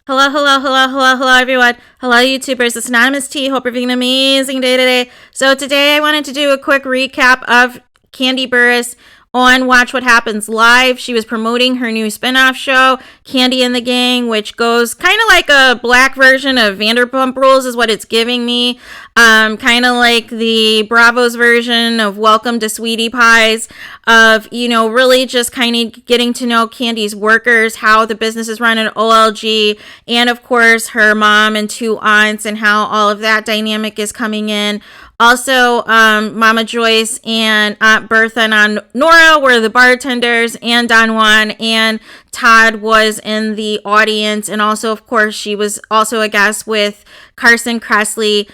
Hello, everyone. Hello, YouTubers. It's Anonymous T. Hope you're having an amazing day today. So today I wanted to do a quick recap of Kandi Burruss on Watch What Happens Live. She was promoting her new spinoff show, Kandi and the Gang, which goes kind of like a black version of Vanderpump Rules is what it's giving me. Kind of like the Bravo's version of Welcome to Sweetie Pies, of, really just kind of getting to know Kandi's workers, how the business is run at OLG, and of course her mom and two aunts and how all of that dynamic is coming in. Also, Mama Joyce and Aunt Bertha and Aunt Nora were the bartenders, and Don Juan and Todd was in the audience. And also, of course, she was also a guest with Carson Kressley.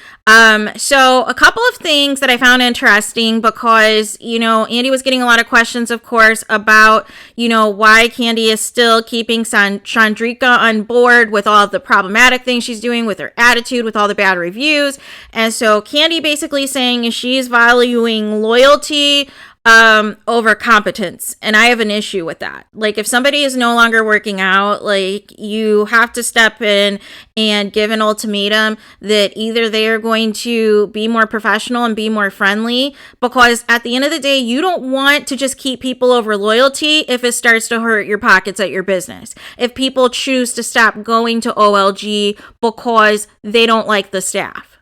So a couple of things that I found interesting because, Andy was getting a lot of questions, of course, about, why Kandi is still keeping Chandrika on board with all the problematic things she's doing, with her attitude, with all the bad reviews. And so Kandi basically saying she's valuing loyalty over competence, and I have an issue with that. Like, if somebody is no longer working out, like, you have to step in and give an ultimatum that either they are going to be more professional and be more friendly, because at the end of the day, you don't want to just keep people over loyalty if it starts to hurt your pockets at your business. If people choose to stop going to OLG because they don't like the staff,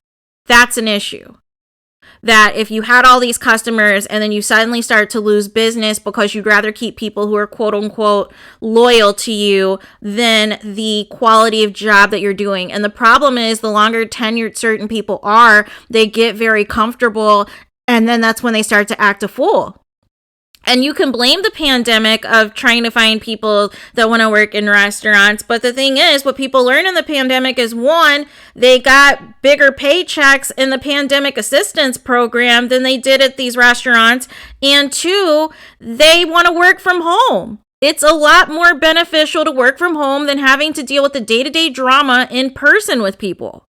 that's an issue. That if you had all these customers and then you suddenly start to lose business because you'd rather keep people who are quote unquote loyal to you than the quality of job that you're doing. And the problem is, the longer tenured certain people are, they get very comfortable, and then that's when they start to act a fool. And you can blame the pandemic of trying to find people that want to work in restaurants. But the thing is, what people learned in the pandemic is, one, they got bigger paychecks in the pandemic assistance program than they did at these restaurants. And two, they want to work from home. It's a lot more beneficial to work from home than having to deal with the day-to-day drama in person with people.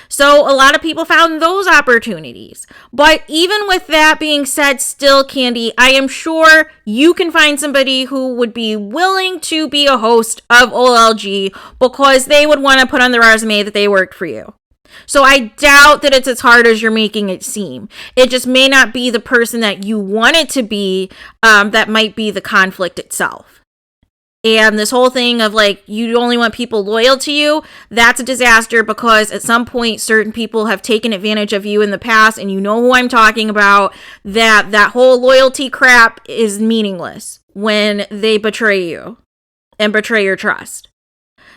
So a lot of people found those opportunities. But even with that being said, still, Kandi, I am sure you can find somebody who would be willing to be a host of OLG because they would want to put on their resume that they worked for you. So I doubt that it's as hard as you're making it seem. It just may not be the person that you want it to be. That might be the conflict itself. And this whole thing of, like, you only want people loyal to you, that's a disaster, because at some point certain people have taken advantage of you in the past, and you know who I'm talking about. That whole loyalty crap is meaningless when they betray you and betray your trust.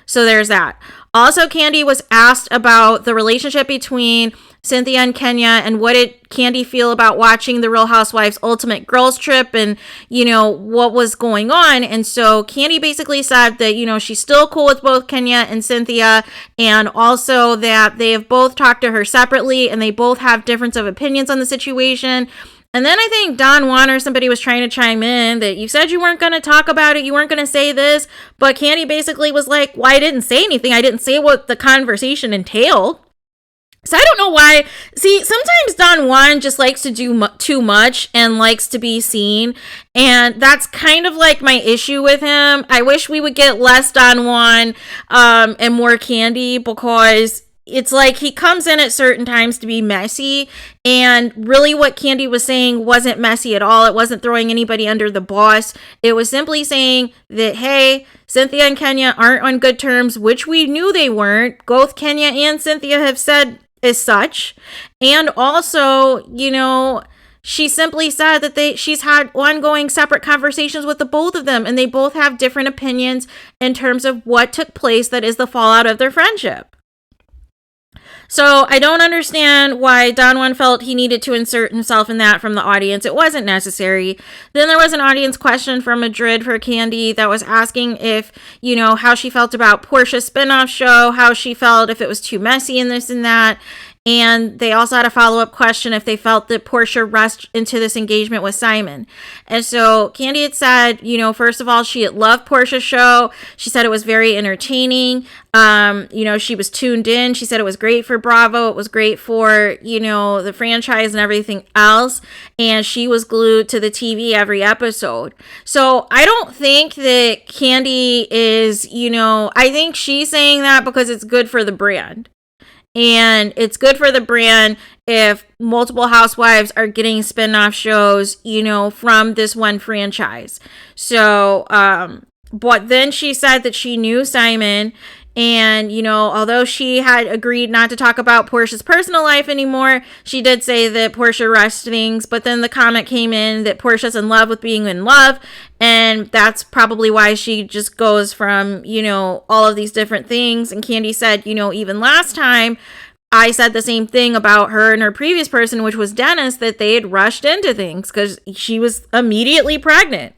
So there's that. Also, Kandi was asked about the relationship between Cynthia and Kenya, and what did Kandi feel about watching the Real Housewives Ultimate Girls Trip, and, what was going on. And so Kandi basically said that, she's still cool with both Kenya and Cynthia, and also that they have both talked to her separately, and they both have difference of opinions on the situation. And then I think Don Juan or somebody was trying to chime in that you said you weren't going to talk about it, you weren't going to say this, but Kandi basically was like, well, I didn't say anything. I didn't say what the conversation entailed. So I don't know why. See, sometimes Don Juan just likes to do too much and likes to be seen. And that's kind of like my issue with him. I wish we would get less Don Juan and more Kandi, because it's like he comes in at certain times to be messy. And really what Kandi was saying wasn't messy at all. It wasn't throwing anybody under the bus. It was simply saying that, hey, Cynthia and Kenya aren't on good terms, which we knew they weren't. Both Kenya and Cynthia have said as such. And also, she simply said that she's had ongoing separate conversations with the both of them, and they both have different opinions in terms of what took place that is the fallout of their friendship. So I don't understand why Don Juan felt he needed to insert himself in that from the audience. It wasn't necessary. Then there was an audience question from Madrid for Kandi that was asking if, how she felt about Porsha's spinoff show, how she felt if it was too messy and this and that. And they also had a follow-up question if they felt that Porsha rushed into this engagement with Simon. And so Kandi had said, first of all, she had loved Porsha's show. She said it was very entertaining. She was tuned in. She said it was great for Bravo. It was great for, the franchise and everything else. And she was glued to the TV every episode. So I don't think that Kandi is, I think she's saying that because it's good for the brand. And it's good for the brand if multiple housewives are getting spin-off shows, from this one franchise. So, but then she said that she knew Simon. And, although she had agreed not to talk about Porsha's personal life anymore, she did say that Porsha rushed things. But then the comment came in that Porsha's in love with being in love. And that's probably why she just goes from, all of these different things. And Kandi said, even last time, I said the same thing about her and her previous person, which was Dennis, that they had rushed into things because she was immediately pregnant.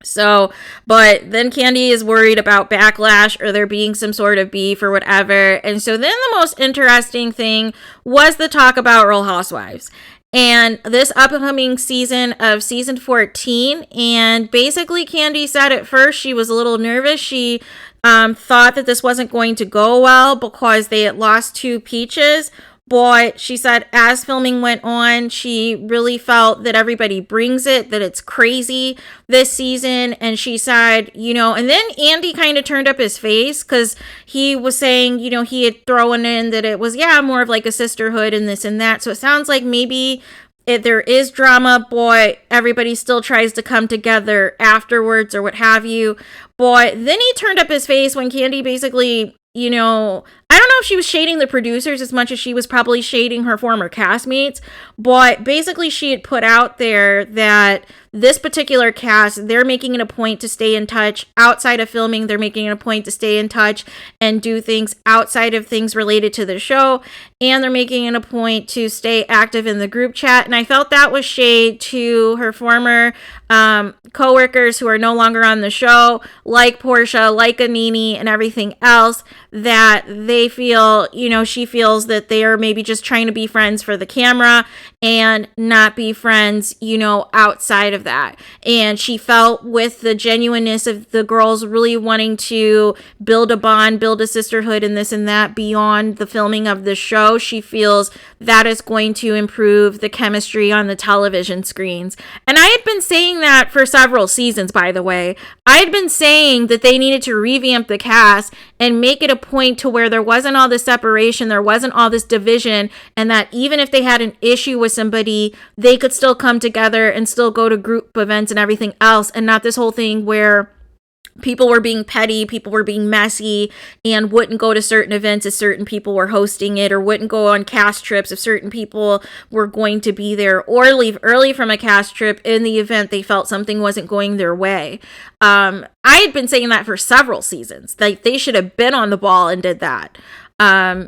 So, but then Kandi is worried about backlash or there being some sort of beef or whatever. And so then the most interesting thing was the talk about Real Housewives and this upcoming season of season 14. And basically Kandi said at first she was a little nervous. She thought that this wasn't going to go well because they had lost 2 peaches. But she said as filming went on, she really felt that everybody brings it, that it's crazy this season. And she said, and then Andy kind of turned up his face because he was saying, he had thrown in that it was, more of like a sisterhood and this and that. So it sounds like maybe if there is drama, boy, everybody still tries to come together afterwards or what have you. Boy, then he turned up his face when Kandi basically, I don't know if she was shading the producers as much as she was probably shading her former castmates, but basically she had put out there that this particular cast, they're making it a point to stay in touch outside of filming. They're making it a point to stay in touch and do things outside of things related to the show. And they're making it a point to stay active in the group chat. And I felt that was shade to her former co-workers who are no longer on the show, like Porsha, like Anini, and everything else, that they feel, she feels that they are maybe just trying to be friends for the camera and not be friends, outside of that. And she felt with the genuineness of the girls really wanting to build a bond, build a sisterhood and this and that beyond the filming of the show, she feels that is going to improve the chemistry on the television screens. And I had been saying that for several seasons, by the way. I had been saying that they needed to revamp the cast and make it a point to where there wasn't all this separation, there wasn't all this division, and that even if they had an issue with somebody, they could still come together and still go to group events and everything else, and not this whole thing where people were being petty, people were being messy, and wouldn't go to certain events if certain people were hosting it, or wouldn't go on cast trips if certain people were going to be there, or leave early from a cast trip in the event they felt something wasn't going their way. I had been saying that for several seasons. Like, they should have been on the ball and did that.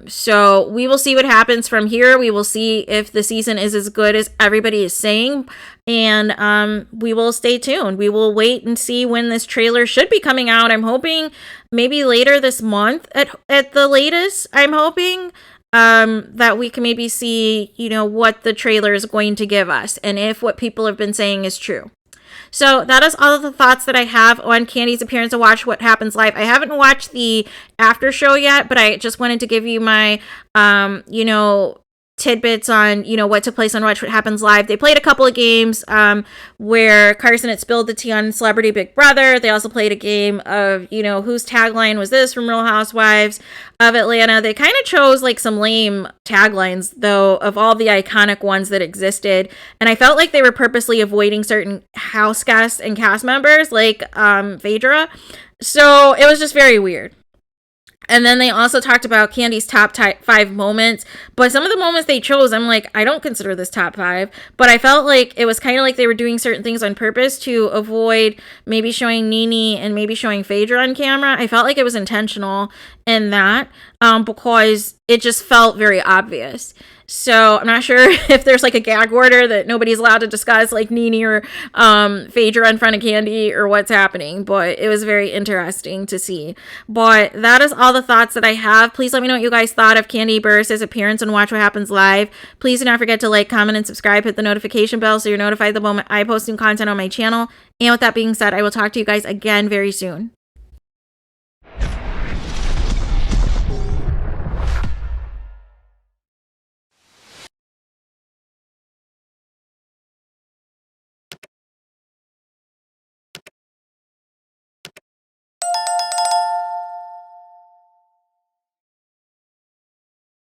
So we will see what happens from here. We will see if the season is as good as everybody is saying, and we will stay tuned. We will wait and see when this trailer should be coming out. I'm hoping maybe later this month at the latest. I'm hoping that we can maybe see, what the trailer is going to give us and if what people have been saying is true. So that is all of the thoughts that I have on Kandi's appearance of Watch What Happens Live. I haven't watched the after show yet, but I just wanted to give you my, tidbits on, what took place on Watch What Happens Live. They played a couple of games where Carson had spilled the tea on Celebrity Big Brother. They also played a game of, whose tagline was this from Real Housewives of Atlanta. They kind of chose like some lame taglines, though, of all the iconic ones that existed. And I felt like they were purposely avoiding certain house guests and cast members like Phaedra. So it was just very weird. And then they also talked about Kandi's top 5 moments. But some of the moments they chose, I'm like, I don't consider this top 5. But I felt like it was kind of like they were doing certain things on purpose to avoid maybe showing Nene and maybe showing Phaedra on camera. I felt like it was intentional in that because it just felt very obvious. So I'm not sure if there's like a gag order that nobody's allowed to discuss, like Nene or Phaedra in front of Kandi, or what's happening. But it was very interesting to see. But that is all the thoughts that I have. Please let me know what you guys thought of Kandi Burruss' appearance on Watch What Happens Live. Please do not forget to like, comment, and subscribe. Hit the notification bell so you're notified the moment I post new content on my channel. And with that being said, I will talk to you guys again very soon.